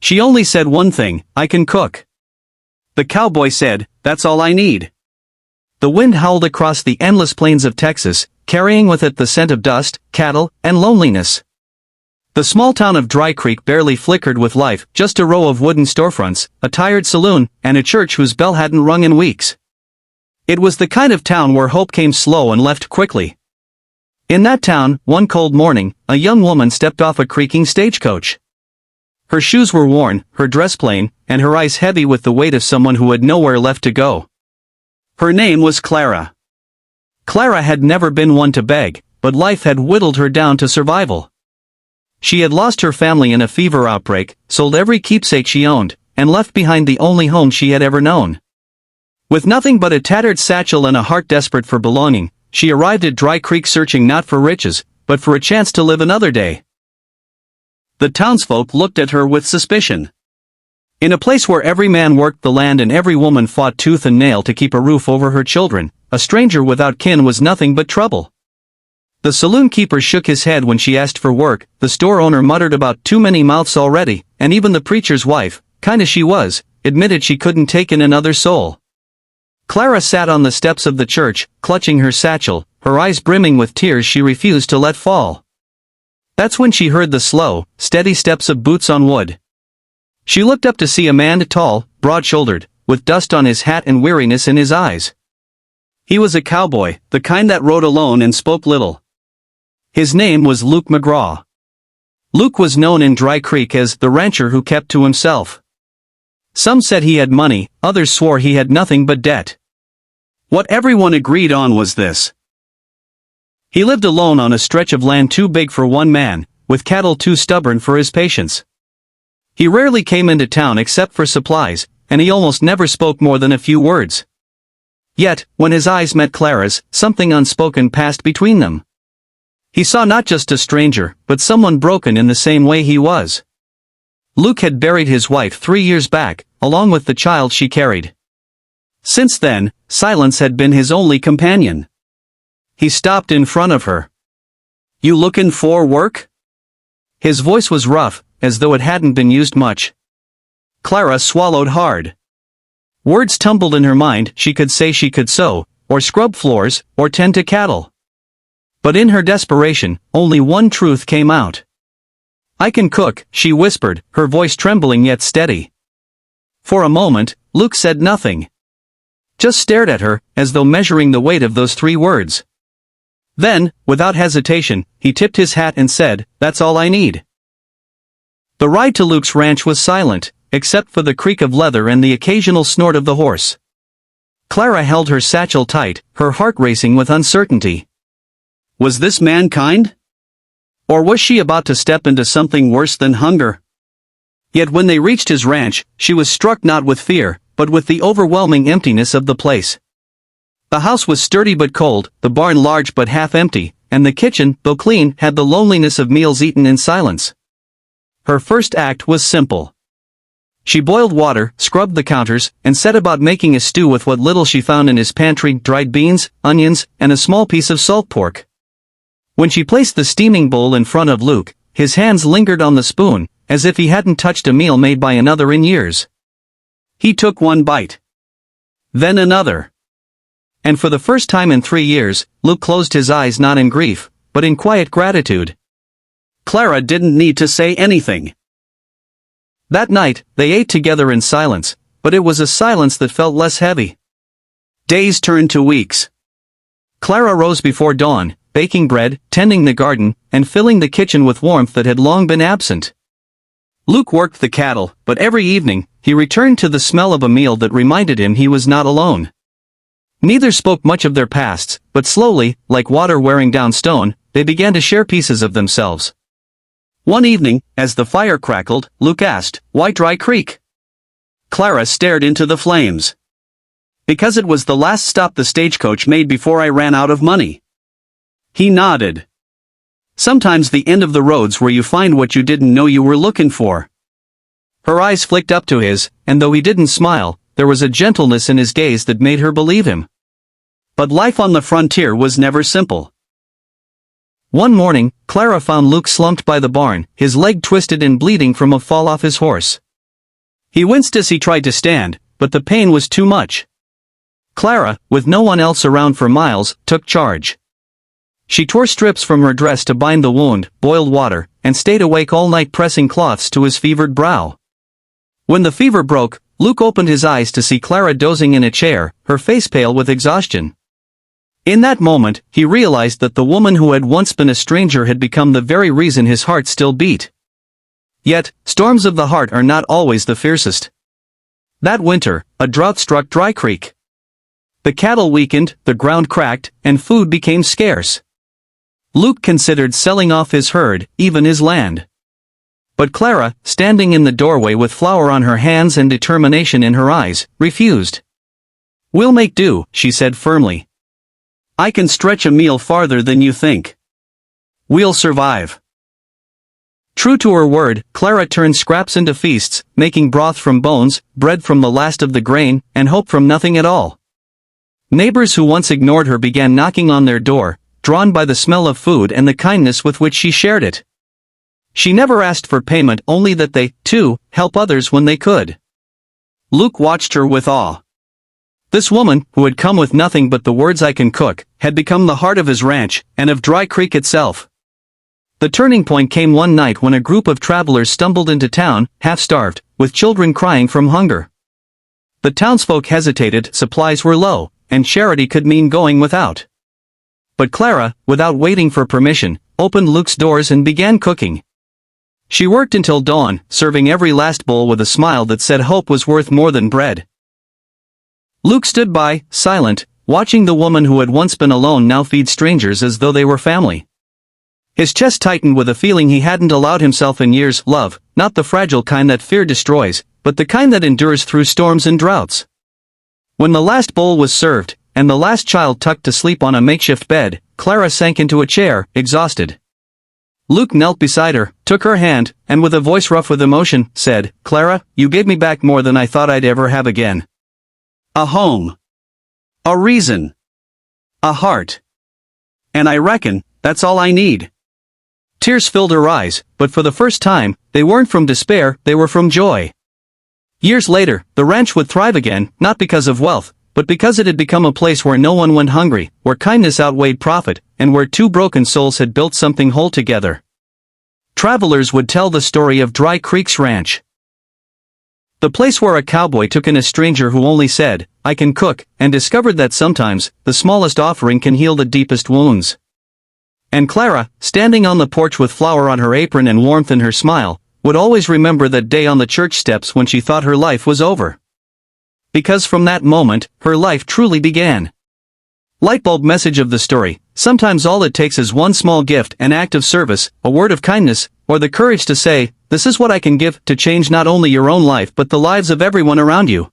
She only said one thing, "I can cook." The cowboy said, "That's all I need." The wind howled across the endless plains of Texas, carrying with it the scent of dust, cattle, and loneliness. The small town of Dry Creek barely flickered with life, just a row of wooden storefronts, a tired saloon, and a church whose bell hadn't rung in weeks. It was the kind of town where hope came slow and left quickly. In that town, one cold morning, a young woman stepped off a creaking stagecoach. Her shoes were worn, her dress plain, and her eyes heavy with the weight of someone who had nowhere left to go. Her name was Clara. Clara had never been one to beg, but life had whittled her down to survival. She had lost her family in a fever outbreak, sold every keepsake she owned, and left behind the only home she had ever known. With nothing but a tattered satchel and a heart desperate for belonging, she arrived at Dry Creek searching not for riches, but for a chance to live another day. The townsfolk looked at her with suspicion. In a place where every man worked the land and every woman fought tooth and nail to keep a roof over her children, a stranger without kin was nothing but trouble. The saloon keeper shook his head when she asked for work, the store owner muttered about too many mouths already, and even the preacher's wife, kind as she was, admitted she couldn't take in another soul. Clara sat on the steps of the church, clutching her satchel, her eyes brimming with tears she refused to let fall. That's when she heard the slow, steady steps of boots on wood. She looked up to see a man tall, broad-shouldered, with dust on his hat and weariness in his eyes. He was a cowboy, the kind that rode alone and spoke little. His name was Luke McGraw. Luke was known in Dry Creek as the rancher who kept to himself. Some said he had money, others swore he had nothing but debt. What everyone agreed on was this. He lived alone on a stretch of land too big for one man, with cattle too stubborn for his patience. He rarely came into town except for supplies, and he almost never spoke more than a few words. Yet, when his eyes met Clara's, something unspoken passed between them. He saw not just a stranger, but someone broken in the same way he was. Luke had buried his wife 3 years back, along with the child she carried. Since then, silence had been his only companion. He stopped in front of her. "You lookin' for work?" His voice was rough, as though it hadn't been used much. Clara swallowed hard. Words tumbled in her mind. She could say she could sew, or scrub floors, or tend to cattle. But in her desperation, only one truth came out. "I can cook," she whispered, her voice trembling yet steady. For a moment, Luke said nothing. Just stared at her, as though measuring the weight of those 3 words. Then, without hesitation, he tipped his hat and said, "That's all I need." The ride to Luke's ranch was silent, except for the creak of leather and the occasional snort of the horse. Clara held her satchel tight, her heart racing with uncertainty. Was this man kind? Or was she about to step into something worse than hunger? Yet when they reached his ranch, she was struck not with fear, but with the overwhelming emptiness of the place. The house was sturdy but cold, the barn large but half empty, and the kitchen, though clean, had the loneliness of meals eaten in silence. Her first act was simple. She boiled water, scrubbed the counters, and set about making a stew with what little she found in his pantry: dried beans, onions, and a small piece of salt pork. When she placed the steaming bowl in front of Luke, his hands lingered on the spoon, as if he hadn't touched a meal made by another in years. He took one bite. Then another. And for the first time in 3 years, Luke closed his eyes not in grief, but in quiet gratitude. Clara didn't need to say anything. That night, they ate together in silence, but it was a silence that felt less heavy. Days turned to weeks. Clara rose before dawn, baking bread, tending the garden, and filling the kitchen with warmth that had long been absent. Luke worked the cattle, but every evening, he returned to the smell of a meal that reminded him he was not alone. Neither spoke much of their pasts, but slowly, like water wearing down stone, they began to share pieces of themselves. One evening, as the fire crackled, Luke asked, "Why Dry Creek?" Clara stared into the flames. "Because it was the last stop the stagecoach made before I ran out of money." He nodded. "Sometimes the end of the road's where you find what you didn't know you were looking for." Her eyes flicked up to his, and though he didn't smile, there was a gentleness in his gaze that made her believe him. But life on the frontier was never simple. One morning, Clara found Luke slumped by the barn, his leg twisted and bleeding from a fall off his horse. He winced as he tried to stand, but the pain was too much. Clara, with no one else around for miles, took charge. She tore strips from her dress to bind the wound, boiled water, and stayed awake all night pressing cloths to his fevered brow. When the fever broke, Luke opened his eyes to see Clara dozing in a chair, her face pale with exhaustion. In that moment, he realized that the woman who had once been a stranger had become the very reason his heart still beat. Yet, storms of the heart are not always the fiercest. That winter, a drought struck Dry Creek. The cattle weakened, the ground cracked, and food became scarce. Luke considered selling off his herd, even his land. But Clara, standing in the doorway with flour on her hands and determination in her eyes, refused. "We'll make do," she said firmly. "I can stretch a meal farther than you think. We'll survive." True to her word, Clara turned scraps into feasts, making broth from bones, bread from the last of the grain, and hope from nothing at all. Neighbors who once ignored her began knocking on their door, drawn by the smell of food and the kindness with which she shared it. She never asked for payment, only that they, too, help others when they could. Luke watched her with awe. This woman, who had come with nothing but the words "I can cook," had become the heart of his ranch, and of Dry Creek itself. The turning point came one night when a group of travelers stumbled into town, half-starved, with children crying from hunger. The townsfolk hesitated, supplies were low, and charity could mean going without. But Clara, without waiting for permission, opened Luke's doors and began cooking. She worked until dawn, serving every last bowl with a smile that said hope was worth more than bread. Luke stood by, silent, watching the woman who had once been alone now feed strangers as though they were family. His chest tightened with a feeling he hadn't allowed himself in years. Love, not the fragile kind that fear destroys, but the kind that endures through storms and droughts. When the last bowl was served, and the last child tucked to sleep on a makeshift bed, Clara sank into a chair, exhausted. Luke knelt beside her, took her hand, and with a voice rough with emotion, said, "Clara, you gave me back more than I thought I'd ever have again. A home. A reason. A heart. And I reckon, that's all I need." Tears filled her eyes, but for the first time, they weren't from despair, they were from joy. Years later, the ranch would thrive again, not because of wealth, but because it had become a place where no one went hungry, where kindness outweighed profit, and where two broken souls had built something whole together. Travelers would tell the story of Dry Creek's ranch. The place where a cowboy took in a stranger who only said, "I can cook," and discovered that sometimes, the smallest offering can heal the deepest wounds. And Clara, standing on the porch with flour on her apron and warmth in her smile, would always remember that day on the church steps when she thought her life was over. Because from that moment, her life truly began. Lightbulb message of the story: sometimes all it takes is one small gift, an act of service, a word of kindness, or the courage to say, "This is what I can give," to change not only your own life but the lives of everyone around you.